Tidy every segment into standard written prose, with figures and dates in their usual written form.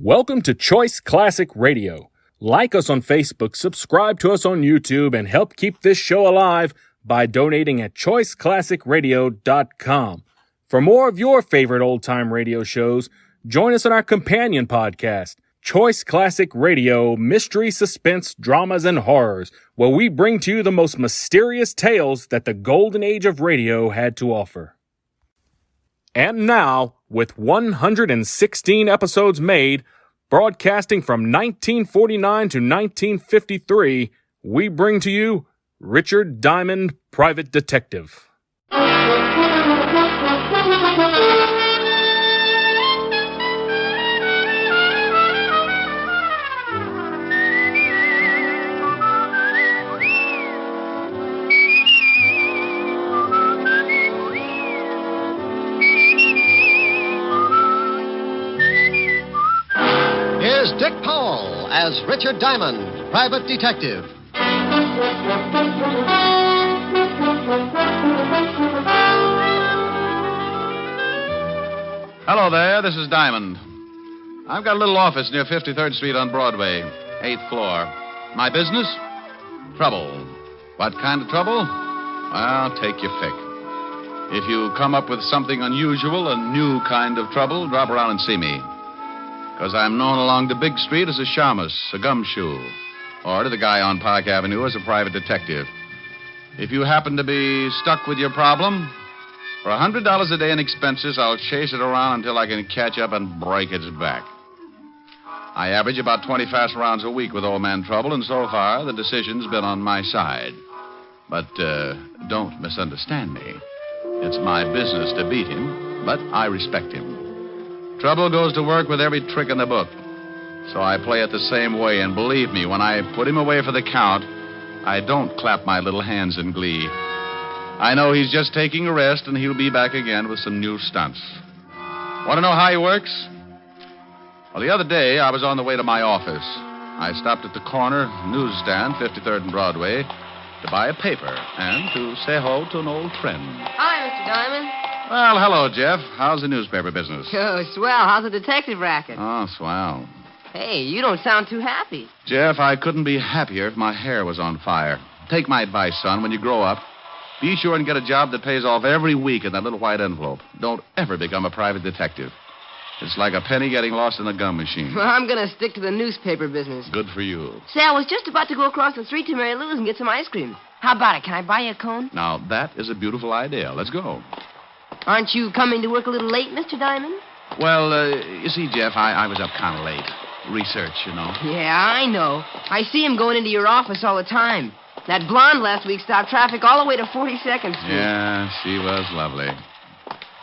Welcome to Choice Classic Radio. Like us on Facebook, subscribe to us on YouTube, and help keep this show alive by donating at choiceclassicradio.com. For more of your favorite old-time radio shows, join us on our companion podcast, Choice Classic Radio, Mystery, Suspense, Dramas, and Horrors, where we bring to you the most mysterious tales that the golden age of radio had to offer. And now, with 116 episodes made, broadcasting from 1949 to 1953, we bring to you Richard Diamond, Private Detective. Here's Dick Powell as Richard Diamond, Private Detective. Hello there, this is Diamond. I've got a little office near 53rd Street on Broadway, 8th floor. My business? Trouble. What kind of trouble? Well, take your pick. If you come up with something unusual, a new kind of trouble, drop around and see me. Because I'm known along the big street as a shamus, a gumshoe, or to the guy on Park Avenue as a private detective. If you happen to be stuck with your problem, for $100 a day in expenses, I'll chase it around until I can catch up and break its back. I average about 20 fast rounds a week with old man Trouble, and so far the decision's been on my side. But don't misunderstand me. It's my business to beat him, but I respect him. Trouble goes to work with every trick in the book. So I play it the same way, and believe me, when I put him away for the count, I don't clap my little hands in glee. I know he's just taking a rest, and he'll be back again with some new stunts. Want to know how he works? Well, the other day, I was on the way to my office. I stopped at the corner newsstand, 53rd and Broadway, to buy a paper and to say hello to an old friend. Hi, Mr. Diamond. Well, hello, Jeff. How's the newspaper business? Oh, swell. How's the detective racket? Oh, swell. Hey, you don't sound too happy. Jeff, I couldn't be happier if my hair was on fire. Take my advice, son. When you grow up, be sure and get a job that pays off every week in that little white envelope. Don't ever become a private detective. It's like a penny getting lost in a gum machine. Well, I'm going to stick to the newspaper business. Good for you. Say, I was just about to go across the street to Mary Lou's and get some ice cream. How about it? Can I buy you a cone? Now, that is a beautiful idea. Let's go. Aren't you coming to work a little late, Mr. Diamond? Well, you see, Jeff, I was up kind of late. Research, you know. Yeah, I know. I see him going into your office all the time. That blonde last week stopped traffic all the way to 42nd Street. Yeah, she was lovely.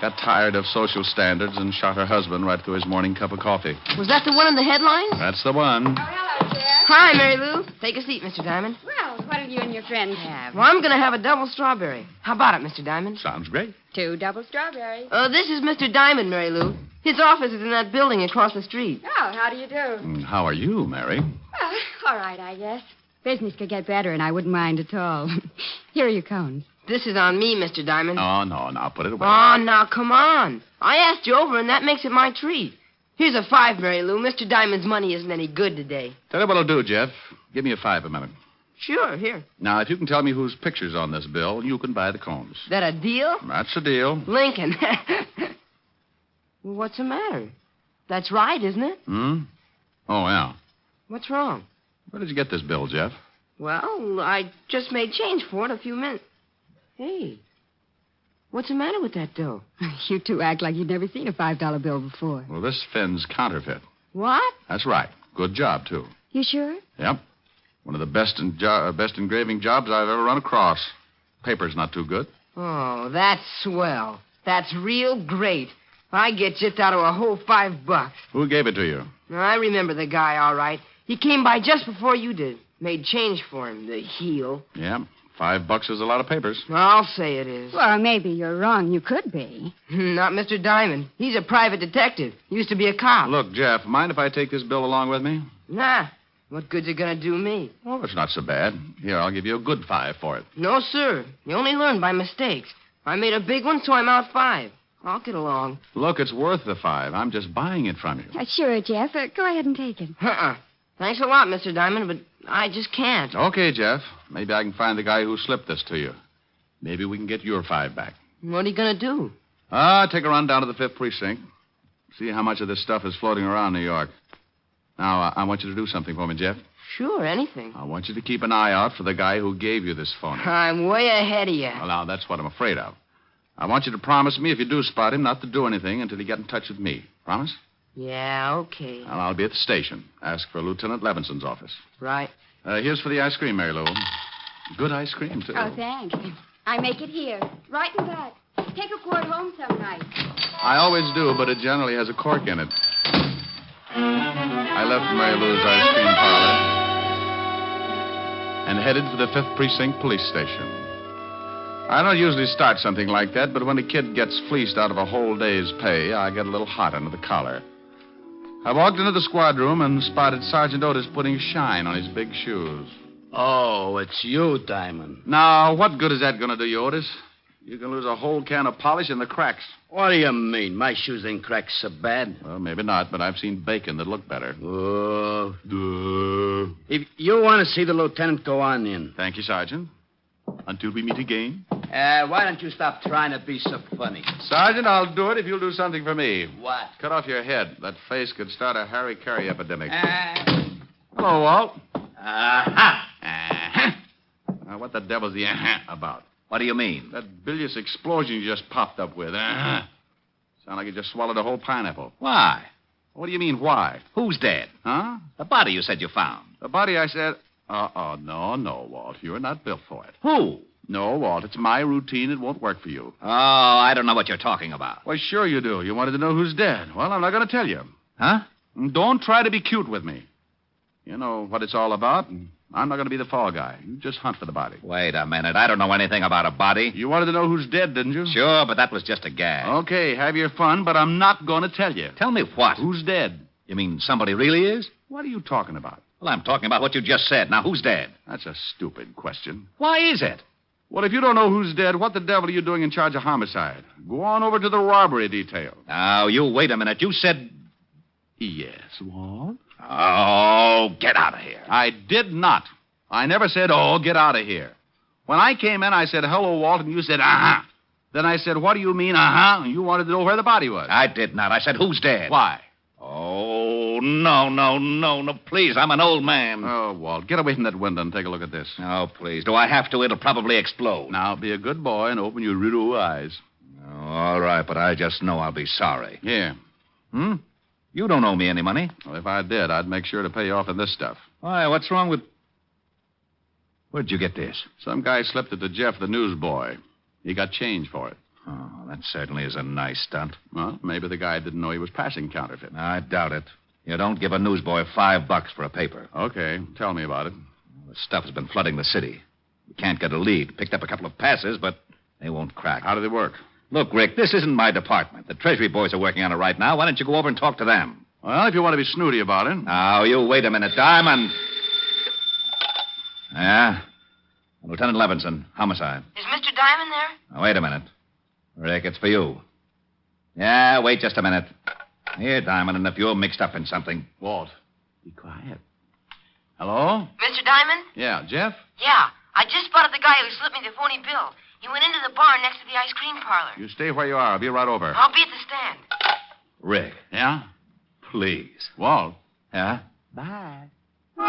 Got tired of social standards and shot her husband right through his morning cup of coffee. Was that the one in the headlines? That's the one. Oh, hello, Jeff. Hi, Mary Lou. Take a seat, Mr. Diamond. Well, what'll you and your friend have? Well, I'm going to have a double strawberry. How about it, Mr. Diamond? Sounds great. 2 double strawberries. This is Mr. Diamond, Mary Lou. His office is in that building across the street. Oh, how do you do? How are you, Mary? Well, all right, I guess. Business could get better, and I wouldn't mind at all. Here are your cones. This is on me, Mr. Diamond. Oh, no, now put it away. Oh, now, come on. I asked you over, and that makes it my treat. Here's a 5, Mary Lou. Mr. Diamond's money isn't any good today. Tell you what I'll do, Jeff. Give me a 5 a minute. Sure, here. Now, if you can tell me whose picture's on this bill, you can buy the cones. That a deal? That's a deal. Lincoln. Well, what's the matter? That's right, isn't it? Oh, yeah. What's wrong? Where did you get this bill, Jeff? Well, I just made change for it a few minutes. Hey, what's the matter with that dough? You two act like you'd never seen a $5 bill before. Well, this Finn's counterfeit. What? That's right. Good job, too. You sure? Yep. One of the best engraving jobs I've ever run across. Paper's not too good. Oh, that's swell. That's real great. I get gypped out of a whole $5. Who gave it to you? I remember the guy, all right. He came by just before you did. Made change for him, the heel. Yeah, $5 is a lot of papers. I'll say it is. Well, maybe you're wrong. You could be. Not Mr. Diamond. He's a private detective. Used to be a cop. Look, Jeff, mind if I take this bill along with me? Nah. What good's it gonna do me? Oh, it's not so bad. Here, I'll give you a good 5 for it. No, sir. You only learn by mistakes. I made a big one, so I'm out 5. I'll get along. Look, it's worth the 5. I'm just buying it from you. Sure, Jeff. Go ahead and take it. Thanks a lot, Mr. Diamond, but I just can't. Okay, Jeff. Maybe I can find the guy who slipped this to you. Maybe we can get your 5 back. What are you going to do? Take a run down to the 5th precinct. See how much of this stuff is floating around New York. Now, I want you to do something for me, Jeff. Sure, anything. I want you to keep an eye out for the guy who gave you this phone. I'm way ahead of you. Well, now, that's what I'm afraid of. I want you to promise me, if you do spot him, not to do anything until you get in touch with me. Promise? Yeah, okay. Well, I'll be at the station. Ask for Lieutenant Levinson's office. Right. Here's for the ice cream, Mary Lou. Good ice cream, too. Oh, thanks. I make it here. Right in back. Take a quart home some night. I always do, but it generally has a cork in it. I left Mary Lou's ice cream parlor and headed for the 5th Precinct Police Station. I don't usually start something like that, but when a kid gets fleeced out of a whole day's pay, I get a little hot under the collar. I walked into the squad room and spotted Sergeant Otis putting shine on his big shoes. Oh, it's you, Diamond. Now, what good is that going to do you, Otis? You can lose a whole can of polish in the cracks. What do you mean? My shoes ain't cracked so bad. Well, maybe not, but I've seen bacon that look better. Oh. If you want to see the lieutenant, go on in. Thank you, Sergeant. Until we meet again. Why don't you stop trying to be so funny? Sergeant, I'll do it if you'll do something for me. What? Cut off your head. That face could start a Harry Carey epidemic. Hello, Walt. Uh-huh. Now, what the devil's the about? What do you mean? That bilious explosion you just popped up with. Sound like you just swallowed a whole pineapple. Why? What do you mean, why? Who's dead? Huh? The body you said you found. The body, I said... No, Walt. You're not built for it. Who? No, Walt. It's my routine. It won't work for you. Oh, I don't know what you're talking about. Well, sure you do. You wanted to know who's dead. Well, I'm not going to tell you. Huh? Don't try to be cute with me. You know what it's all about. I'm not going to be the fall guy. You just hunt for the body. Wait a minute. I don't know anything about a body. You wanted to know who's dead, didn't you? Sure, but that was just a gag. Okay, have your fun, but I'm not going to tell you. Tell me what? Who's dead? You mean somebody really is? What are you talking about? Well, I'm talking about what you just said. Now, who's dead? That's a stupid question. Why is it? Well, if you don't know who's dead, what the devil are you doing in charge of homicide? Go on over to the robbery detail. Now, you wait a minute. You said... Yes, Walt? Oh, get out of here. I did not. I never said, oh, get out of here. When I came in, I said, hello, Walt, and you said, uh-huh. Then I said, what do you mean, uh-huh? And you wanted to know where the body was. I did not. I said, who's dead? Why? Oh, no, please. I'm an old man. Oh, Walt, get away from that window and take a look at this. Oh, please. Do I have to? It'll probably explode. Now, be a good boy and open your little eyes. Oh, all right, but I just know I'll be sorry. Here. You don't owe me any money. Well, if I did, I'd make sure to pay you off in this stuff. Why, what's wrong with... Where'd you get this? Some guy slipped it to Jeff, the newsboy. He got change for it. Oh, that certainly is a nice stunt. Well, maybe the guy didn't know he was passing counterfeit. I doubt it. You don't give a newsboy $5 for a paper. Okay, tell me about it. The stuff has been flooding the city. You can't get a lead. Picked up a couple of passes, but they won't crack. How do they work? Look, Rick, this isn't my department. The Treasury boys are working on it right now. Why don't you go over and talk to them? Well, if you want to be snooty about it. Now, you wait a minute, Diamond. Yeah? Lieutenant Levinson, homicide. Is Mr. Diamond there? Now, wait a minute. Rick, it's for you. Yeah, wait just a minute. Here, Diamond, and if you're mixed up in something... Walt, be quiet. Hello? Mr. Diamond? Yeah, Jeff? Yeah. I just spotted the guy who slipped me the phony bill. He went into the bar next to the ice cream parlor. You stay where you are. I'll be right over. I'll be at the stand. Rick, Yeah? please. Walt? Yeah? Bye. Paper,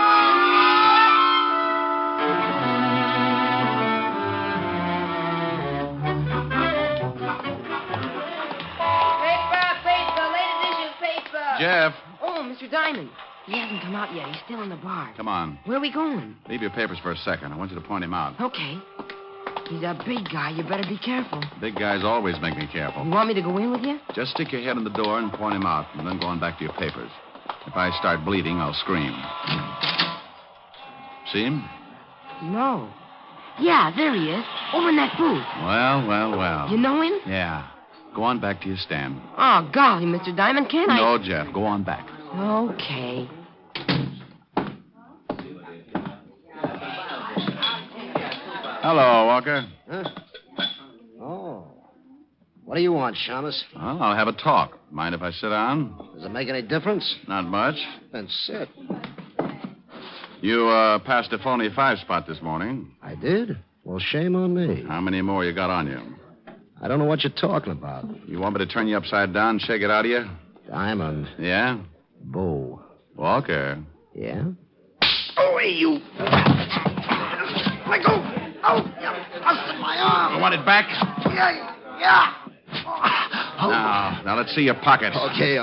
late edition paper. Jeff. Oh, Mr. Diamond. He hasn't come out yet. He's still in the bar. Come on. Where are we going? Leave your papers for a second. I want you to point him out. Okay. He's a big guy. You better be careful. Big guys always make me careful. You want me to go in with you? Just stick your head in the door and point him out, and then go on back to your papers. If I start bleeding, I'll scream. See him? No. Yeah, there he is. Over in that booth. Well. You know him? Yeah. Go on back to your stand. Oh, golly, Mr. Diamond, can't I? No, Jeff. Go on back. Okay. Hello, Walker. Oh. What do you want, Shamus? Well, I'll have a talk. Mind if I sit down? Does it make any difference? Not much. Then sit. You passed a phony 5-spot this morning. I did? Well, shame on me. How many more you got on you? I don't know what you're talking about. You want me to turn you upside down and shake it out of you? Diamond. Yeah? Bo. Walker. Yeah? Oh, hey, you. Let go. Oh, you busted my arm. You want it back? Yeah. Now, let's see your pockets. Okay.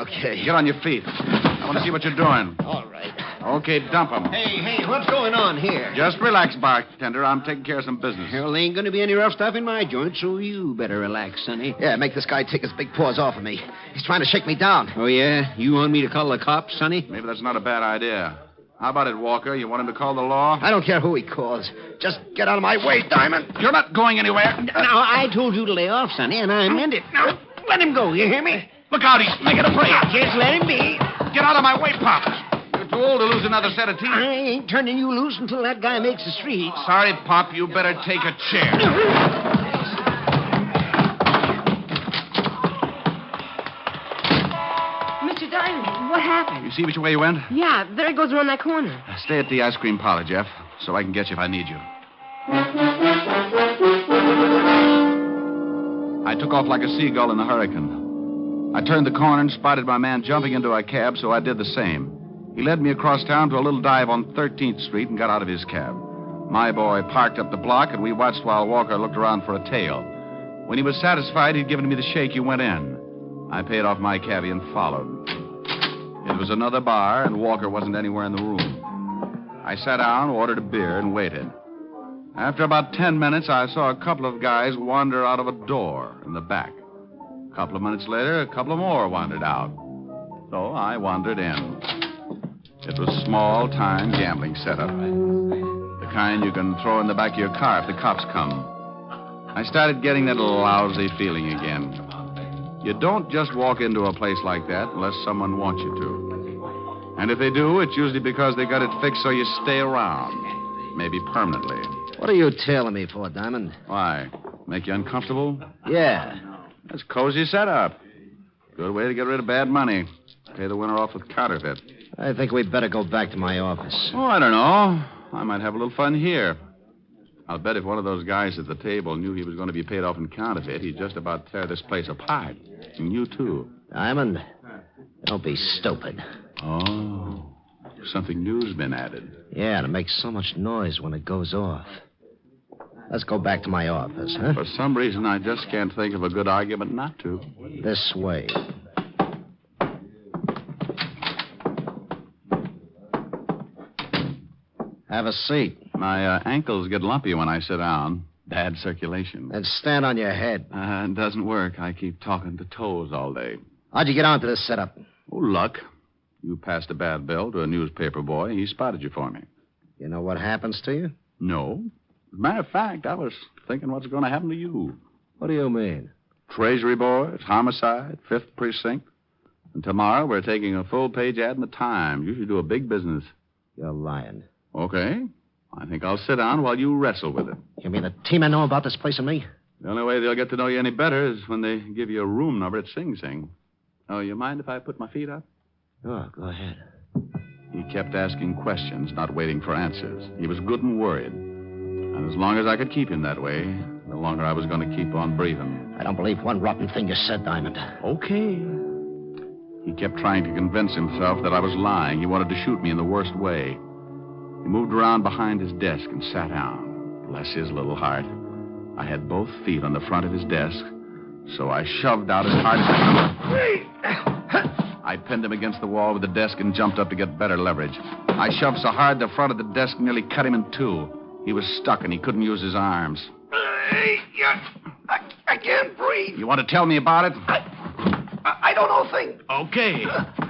Get on your feet. I want to see what you're doing. All right. Okay, dump them. Hey, what's going on here? Just relax, bartender. I'm taking care of some business. Well, ain't going to be any rough stuff in my joint, so you better relax, Sonny. Yeah, make this guy take his big paws off of me. He's trying to shake me down. Oh, yeah? You want me to call the cops, Sonny? Maybe that's not a bad idea. How about it, Walker? You want him to call the law? I don't care who he calls. Just get out of my way, Diamond. You're not going anywhere. Now, I told you to lay off, Sonny, and I meant it. Now, let him go, you hear me? Look out, he's making a break. Just let him be. Get out of my way, Pop. You're too old to lose another set of teeth. I ain't turning you loose until that guy makes the street. Sorry, Pop. You better take a chair. Mr. Diamond, what happened? You see which way you went? Yeah, there it goes around that corner. Stay at the ice cream parlor, Jeff, so I can get you if I need you. I took off like a seagull in a hurricane. I turned the corner and spotted my man jumping into a cab, so I did the same. He led me across town to a little dive on 13th Street and got out of his cab. My boy parked up the block, and we watched while Walker looked around for a tail. When he was satisfied he'd given me the shake, he went in. I paid off my cabbie and followed. It was another bar, and Walker wasn't anywhere in the room. I sat down, ordered a beer, and waited. After about 10 minutes, I saw a couple of guys wander out of a door in the back. A couple of minutes later, a couple of more wandered out. So I wandered in. It was a small-time gambling setup. The kind you can throw in the back of your car if the cops come. I started getting that lousy feeling again. You don't just walk into a place like that unless someone wants you to. And if they do, it's usually because they got it fixed so you stay around. Maybe permanently. What are you tailing me for, Diamond? Why? Make you uncomfortable? Yeah. That's cozy setup. Good way to get rid of bad money. Pay the winner off with counterfeit. I think we'd better go back to my office. Oh, I don't know. I might have a little fun here. I'll bet if one of those guys at the table knew he was going to be paid off in counterfeit, he'd just about tear this place apart. And you, too. Diamond, don't be stupid. Oh, something new's been added. Yeah, and it makes so much noise when it goes off. Let's go back to my office, huh? For some reason, I just can't think of a good argument not to. This way. Have a seat. My ankles get lumpy when I sit down. Bad circulation. And stand on your head. It doesn't work. I keep talking to toes all day. How'd you get onto this setup? Oh, luck. You passed a bad bill to a newspaper boy. He spotted you for me. You know what happens to you? No. As a matter of fact, I was thinking what's going to happen to you. What do you mean? Treasury boys, homicide, 5th Precinct. And tomorrow we're taking a full-page ad in the Times. You should do a big business. You're lying. Okay. I think I'll sit down while you wrestle with it. You mean the team I know about this place and me? The only way they'll get to know you any better is when they give you a room number at Sing Sing. Oh, you mind if I put my feet up? Oh, go ahead. He kept asking questions, not waiting for answers. He was good and worried. And as long as I could keep him that way, the longer I was going to keep on breathing. I don't believe one rotten thing you said, Diamond. Okay. He kept trying to convince himself that I was lying. He wanted to shoot me in the worst way. He moved around behind his desk and sat down. Bless his little heart. I had both feet on the front of his desk, so I shoved out as hard as I could. I pinned him against the wall with the desk and jumped up to get better leverage. I shoved so hard the front of the desk nearly cut him in two. He was stuck and he couldn't use his arms. I can't breathe. You want to tell me about it? I don't know a thing. Okay.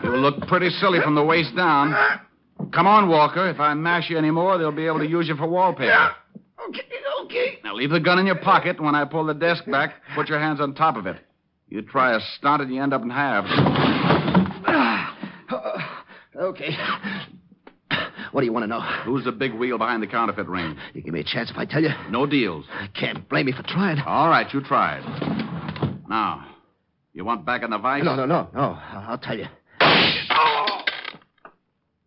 You look pretty silly from the waist down. Come on, Walker. If I mash you anymore, they'll be able to use you for wallpaper. Yeah. Okay. Now, leave the gun in your pocket. When I pull the desk back, put your hands on top of it. You try a stunt and you end up in halves. Okay. What do you want to know? Who's the big wheel behind the counterfeit ring? You give me a chance if I tell you? No deals. I can't blame me for trying. All right, you tried. Now, You want back in the vice? No. I'll tell you.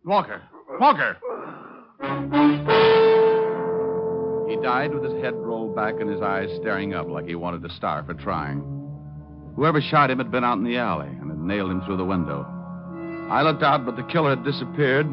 Walker! He died with his head rolled back and his eyes staring up like he wanted to starve for trying. Whoever shot him had been out in the alley and had nailed him through the window. I looked out, but the killer had disappeared,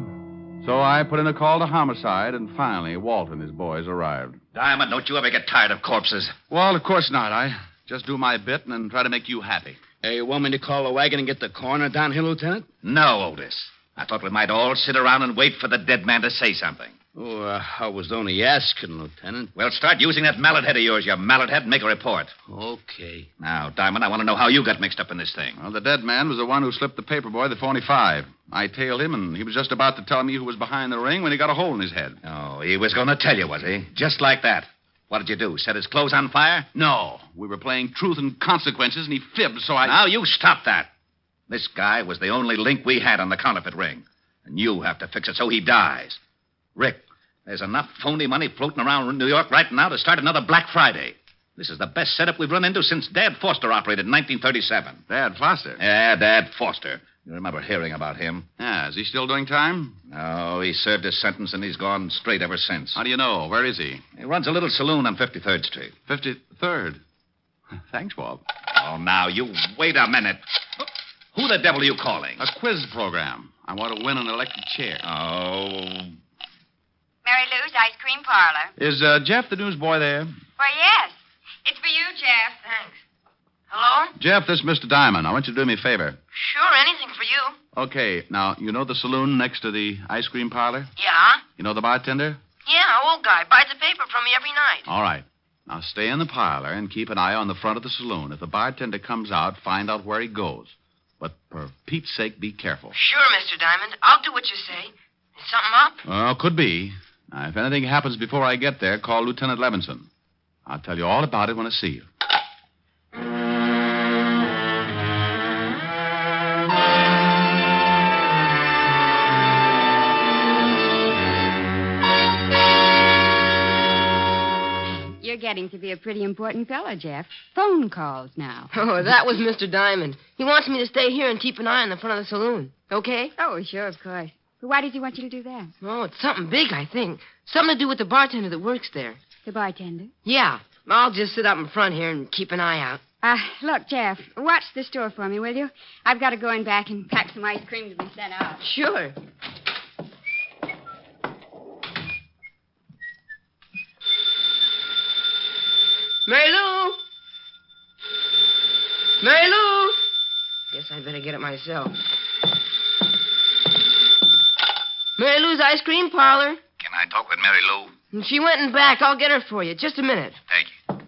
so I put in a call to homicide, and finally Walt and his boys arrived. Diamond, don't you ever get tired of corpses? Well, of course not. I just do my bit and then try to make you happy. Hey, you want me to call the wagon and get the coroner down here, Lieutenant? No, Otis. I thought we might all sit around and wait for the dead man to say something. Oh, I was only asking, Lieutenant. Well, start using that mallet head of yours, you mallet head, and make a report. Okay. Now, Diamond, I want to know how you got mixed up in this thing. Well, the dead man was the one who slipped the paper boy the 45. I tailed him, and he was just about to tell me who was behind the ring when he got a hole in his head. Oh, he was going to tell you, was he? Just like that. What did you do? Set his clothes on fire? No. We were playing truth and consequences, and he fibbed, so I... Now, you stop that. This guy was the only link we had on the counterfeit ring. And you have to fix it so he dies. Rick, there's enough phony money floating around New York right now to start another Black Friday. This is the best setup we've run into since Dad Foster operated in 1937. Dad Foster? Yeah, Dad Foster. You remember hearing about him? Yeah, is he still doing time? No, he served his sentence and he's gone straight ever since. How do you know? Where is he? He runs a little saloon on 53rd Street. 53rd? Thanks, Walt. Oh, now, you wait a minute. Who the devil are you calling? A quiz program. I want to win an electric chair. Oh. Mary Lou's Ice Cream Parlor. Is Jeff the newsboy there? Why, yes. It's for you, Jeff. Thanks. Hello? Jeff, this is Mr. Diamond. I want you to do me a favor. Sure, anything for you. Okay, now, you know the saloon next to the ice cream parlor? Yeah? You know the bartender? Yeah, old guy. Buys the paper from me every night. All right. Now, stay in the parlor and keep an eye on the front of the saloon. If the bartender comes out, find out where he goes. But for Pete's sake, be careful. Sure, Mr. Diamond. I'll do what you say. Is something up? Well, could be. Now, if anything happens before I get there, call Lieutenant Levinson. I'll tell you all about it when I see you. You're getting to be a pretty important fellow, Jeff. Phone calls now. Oh, that was Mr. Diamond. He wants me to stay here and keep an eye on the front of the saloon. Okay? Oh, sure, of course. But why does he want you to do that? Oh, it's something big, I think. Something to do with the bartender that works there. The bartender? Yeah. I'll just sit up in front here and keep an eye out. Look, Jeff, watch the store for me, will you? I've got to go in back and pack some ice cream to be sent out. Sure. Mary Lou! Mary Lou! Guess I'd better get it myself. Mary Lou's Ice Cream Parlor. Can I talk with Mary Lou? And she went in back. I'll get her for you. Just a minute. Thank you.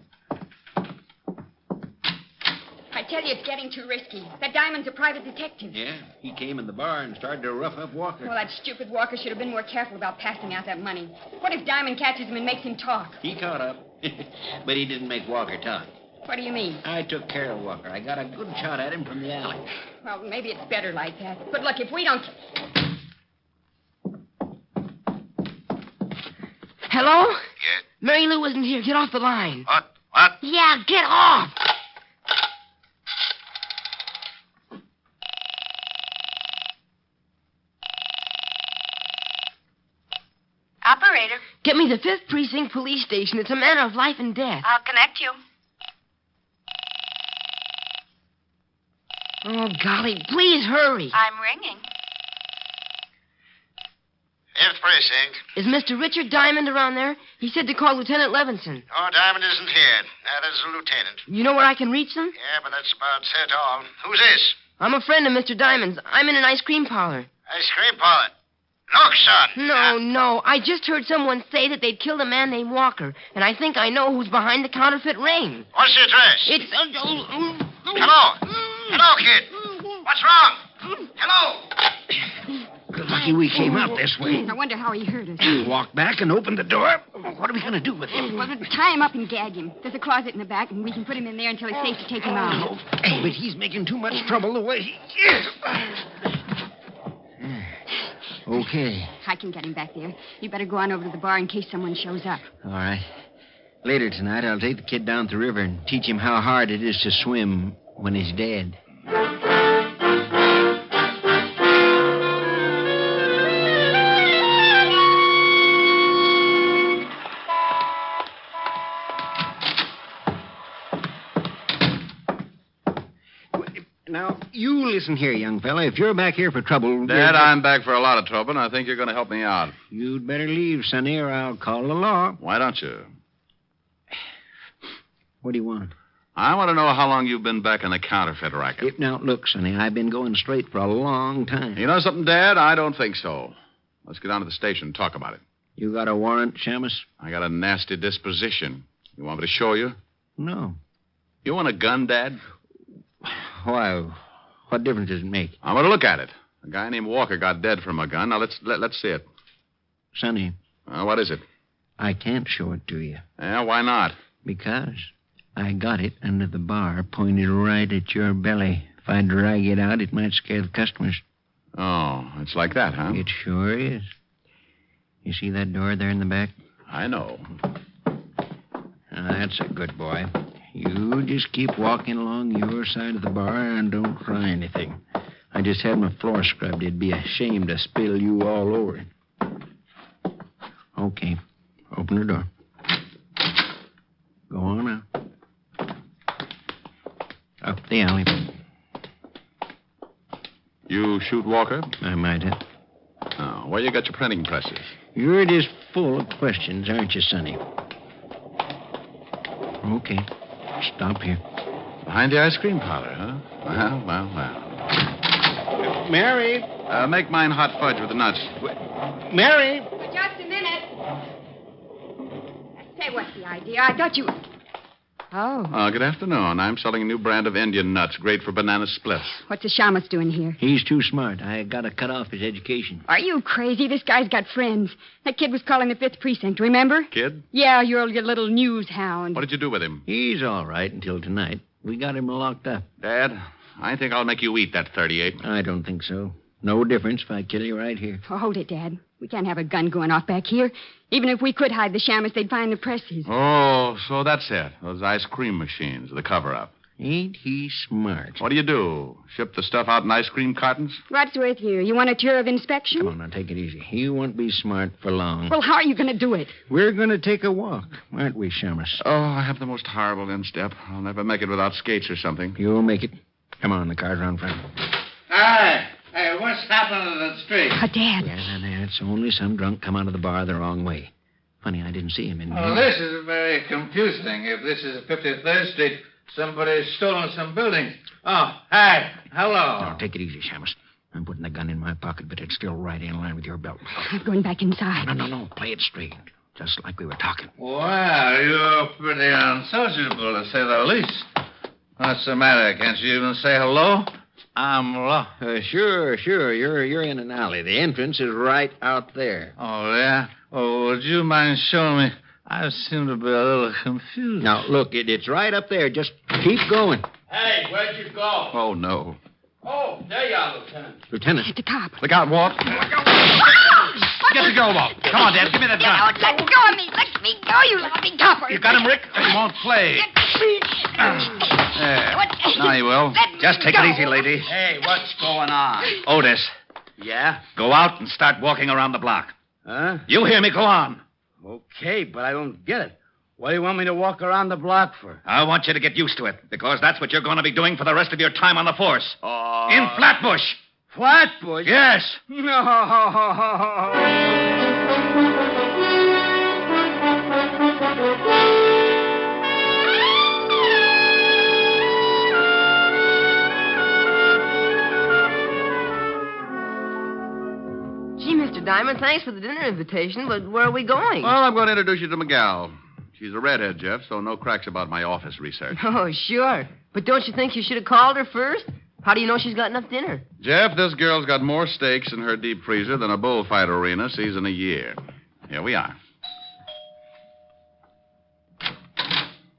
I tell you, it's getting too risky. That Diamond's a private detective. Yeah, he came in the bar and started to rough up Walker. Well, that stupid Walker should have been more careful about passing out that money. What if Diamond catches him and makes him talk? He caught up. But he didn't make Walker talk. What do you mean? I took care of Walker. I got a good shot at him from the alley. Well, maybe it's better like that. But look, if we don't... Hello? Yes? Mary Lou isn't here. Get off the line. What? Yeah, get off. Operator, Get me the 5th Precinct Police Station. It's a matter of life and death. I'll connect you. Oh, golly, please hurry. I'm ringing. 5th Precinct. Is Mr. Richard Diamond around there? He said to call Lieutenant Levinson. Oh, Diamond isn't here. That is the lieutenant. You know where I can reach them? Yeah, but that's about it all. Who's this? I'm a friend of Mr. Diamond's. I'm in an ice cream parlor. Ice cream parlor. Look, son. No. I just heard someone say that they'd killed a man named Walker, and I think I know who's behind the counterfeit ring. What's the address? It's... Hello. Hello, kid. What's wrong? Hello. Good lucky we came out this way. I wonder how he hurt us. Walked back and opened the door. What are we going to do with him? Well, tie him up and gag him. There's a closet in the back, and we can put him in there until it's safe to take him out. Oh, but he's making too much trouble the way he is. Okay. I can get him back there. You better go on over to the bar in case someone shows up. All right. Later tonight, I'll take the kid down to the river and teach him how hard it is to swim when he's dead. listen here, young fella. If you're back here for trouble... Dad, I'm back for a lot of trouble, and I think you're going to help me out. You'd better leave, Sonny, or I'll call the law. Why don't you? What do you want? I want to know how long you've been back in the counterfeit racket. Now, look, Sonny, I've been going straight for a long time. You know something, Dad? I don't think so. Let's get down to the station and talk about it. You got a warrant, Shamus? I got a nasty disposition. You want me to show you? No. You want a gun, Dad? Why, what difference does it make? I'm going to look at it. A guy named Walker got dead from a gun. Now, let's see it. Sonny. What is it? I can't show it to you. Yeah, why not? Because I got it under the bar, pointed right at your belly. If I drag it out, it might scare the customers. Oh, it's like that, huh? It sure is. You see that door there in the back? I know. That's a good boy. You just keep walking along your side of the bar and don't try anything. I just had my floor scrubbed. It'd be a shame to spill you all over it. Okay. Open the door. Go on now. Up the alley. You shoot Walker? I might have. Oh, where you got your printing presses? You're just full of questions, aren't you, Sonny? Okay. Stop here. Behind the ice cream parlor, huh? Well. Mary! Make mine hot fudge with the nuts. Mary! Just a minute. Say, what's the idea? I thought you... Oh. Good afternoon. I'm selling a new brand of Indian nuts, great for banana splits. What's the shamus doing here? He's too smart. I gotta cut off his education. Are you crazy? This guy's got friends. That kid was calling the 5th Precinct, remember? Kid? Yeah, your little news hound. What did you do with him? He's all right until tonight. We got him locked up. Dad, I think I'll make you eat that 38. I don't think so. No difference if I kill you right here. Oh, hold it, Dad. We can't have a gun going off back here. Even if we could hide the shamus, they'd find the presses. Oh, so that's it. Those ice cream machines, the cover-up. Ain't he smart? What do? Ship the stuff out in ice cream cartons? What's with you? You want a tour of inspection? Come on, now, take it easy. You won't be smart for long. Well, how are you going to do it? We're going to take a walk, aren't we, Shamus? Oh, I have the most horrible instep. I'll never make it without skates or something. You'll make it. Come on, the car's around front. Hey, what's happening in the street? Dad. Yeah, it's only some drunk come out of the bar the wrong way. Funny, I didn't see him in Well, here. this is very confusing. If this is 53rd Street, somebody's stolen some buildings. Oh, hi. Hello. Now, take it easy, Shamus. I'm putting the gun in my pocket, but it's still right in line with your belt. I'm going back inside. No. Play it straight. Just like we were talking. Well, you're pretty unsociable, to say the least. What's the matter? Can't you even say hello? I'm lost. Sure. You're in an alley. The entrance is right out there. Oh, yeah? Oh, would you mind showing me? I seem to be a little confused. Now, look, it's right up there. Just keep going. Hey, where'd you go? Oh, no. Oh, there you are, Lieutenant. Lieutenant. The cop. Look out, Walt. Get the girl, Walt. Come on, Dad. Give me that gun. Let go of me. Let me go, you lousy copper. You got him, Rick? He won't play. There. Now he will. Just take it easy, lady. Hey, what's going on? Otis, Yeah? go out and start walking around the block. Huh? You hear me? Go on. Okay, but I don't get it. What do you want me to walk around the block for? I want you to get used to it, because that's what you're going to be doing for the rest of your time on the force. Oh. In Flatbush. Flatbush? Yes. No. Gee, Mr. Diamond, thanks for the dinner invitation, but where are we going? Well, I'm going to introduce you to Miguel. She's a redhead, Jeff, so no cracks about my office research. Oh, sure. But don't you think you should have called her first? How do you know she's got enough dinner? Jeff, this girl's got more steaks in her deep freezer than a bullfight arena sees in a year. Here we are.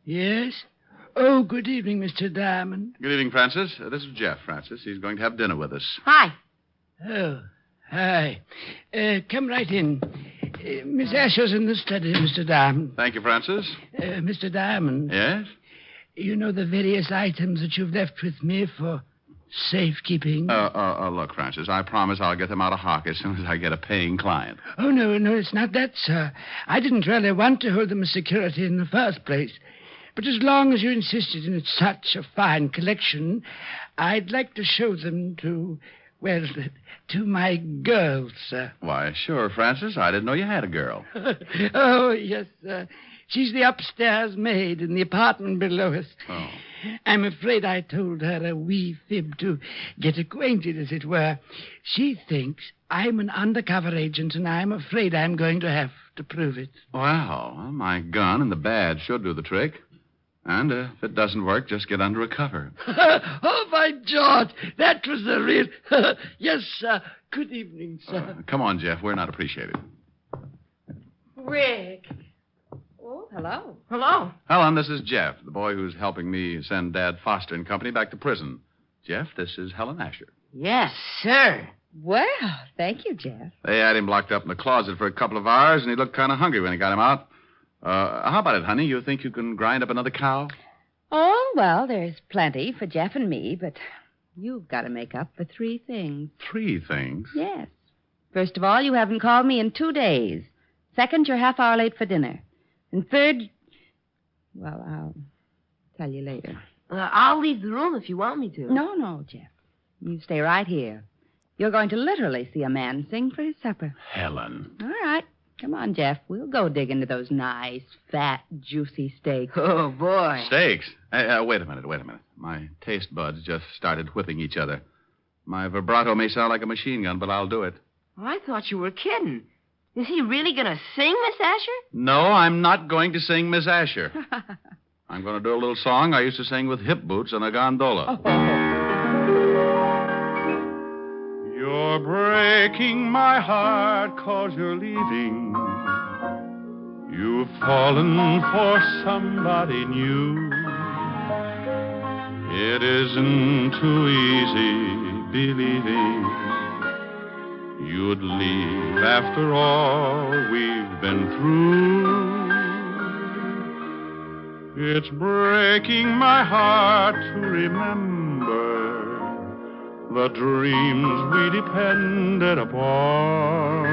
Yes? Oh, good evening, Mr. Diamond. Good evening, Francis. This is Jeff, Francis. He's going to have dinner with us. Hi. Oh, hi. Come right in. Miss Asher's in the study, Mr. Diamond. Thank you, Francis. Mr. Diamond. Yes? You know the various items that you've left with me for safekeeping? Look, Francis, I promise I'll get them out of hock as soon as I get a paying client. Oh, no, it's not that, sir. I didn't really want to hold them as security in the first place. But as long as you insisted in such a fine collection, I'd like to show them to, well, to my girls, sir. Why, sure, Francis. I didn't know you had a girl. Oh, yes, sir. She's the upstairs maid in the apartment below us. Oh. I'm afraid I told her a wee fib to get acquainted, as it were. She thinks I'm an undercover agent, and I'm afraid I'm going to have to prove it. Well, my gun and the badge should do the trick. And if it doesn't work, just get under a cover. Oh, by George, that was the real... Yes, sir. Good evening, sir. Come on, Jeff. We're not appreciated. Rick. Oh, hello. Hello. Helen, this is Jeff, the boy who's helping me send Dad Foster and company back to prison. Jeff, this is Helen Asher. Yes, sir. Well, thank you, Jeff. They had him locked up in the closet for a couple of hours, and he looked kind of hungry when he got him out. How about it, honey? You think you can grind up another cow? Oh, well, there's plenty for Jeff and me, but you've got to make up for 3 things. 3 things? Yes. First of all, you haven't called me in 2 days. Second, you're half hour late for dinner. And third, well, I'll tell you later. I'll leave the room if you want me to. No, Jeff. You stay right here. You're going to literally see a man sing for his supper. Helen. All right. Come on, Jeff. We'll go dig into those nice, fat, juicy steaks. Oh, boy. Steaks? Hey, wait a minute. My taste buds just started whipping each other. My vibrato may sound like a machine gun, but I'll do it. I thought you were kidding. Is he really going to sing, Miss Asher? No, I'm not going to sing Miss Asher. I'm going to do a little song I used to sing with hip boots on a gondola. You're breaking my heart 'cause you're leaving. You've fallen for somebody new. It isn't too easy believing you'd leave after all we've been through. It's breaking my heart to remember the dreams we depended upon.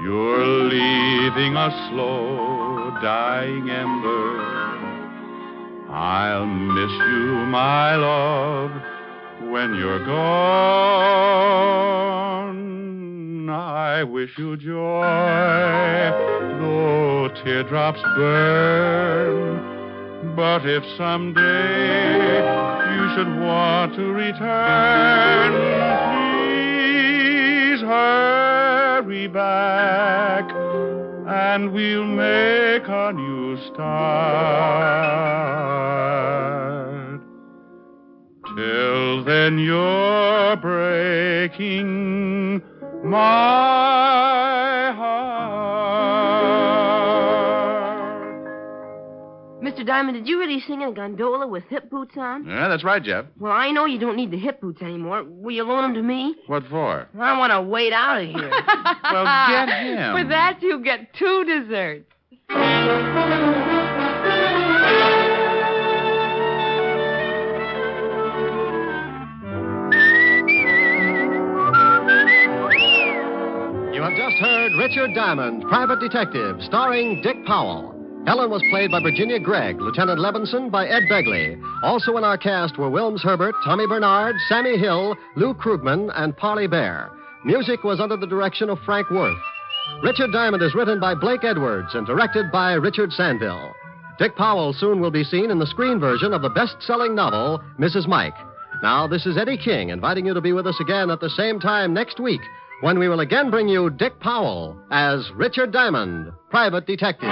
You're leaving a slow dying ember. I'll miss you, my love, when you're gone. I wish you joy, though teardrops burn. But if someday you should want to return, please hurry back, and we'll make a new start. Till then, you're breaking my heart. Mr. Diamond, did you really sing in a gondola with hip boots on? Yeah, that's right, Jeff. Well, I know you don't need the hip boots anymore. Will you loan them to me? What for? I want to wait out of here. Well, get him. For that, you get 2 desserts. You have just heard Richard Diamond, Private Detective, starring Dick Powell. Helen was played by Virginia Gregg, Lieutenant Levinson by Ed Begley. Also in our cast were Wilms Herbert, Tommy Bernard, Sammy Hill, Lou Krugman, and Parley Bear. Music was under the direction of Frank Worth. Richard Diamond is written by Blake Edwards and directed by Richard Sandville. Dick Powell soon will be seen in the screen version of the best-selling novel, Mrs. Mike. Now, this is Eddie King inviting you to be with us again at the same time next week when we will again bring you Dick Powell as Richard Diamond, Private Detective.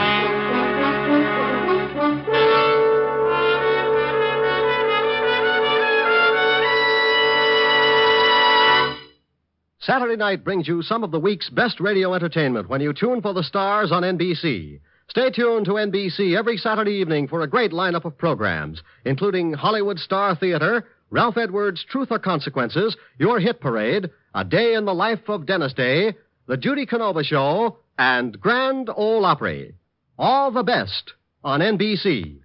Saturday night brings you some of the week's best radio entertainment when you tune for the stars on NBC. Stay tuned to NBC every Saturday evening for a great lineup of programs, including Hollywood Star Theater, Ralph Edwards' Truth or Consequences, Your Hit Parade, A Day in the Life of Dennis Day, The Judy Canova Show, and Grand Ole Opry. All the best on NBC.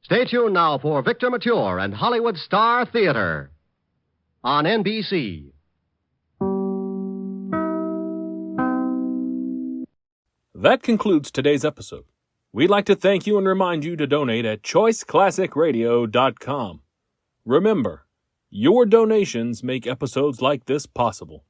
Stay tuned now for Victor Mature and Hollywood Star Theater on NBC. That concludes today's episode. We'd like to thank you and remind you to donate at choiceclassicradio.com. Remember, your donations make episodes like this possible.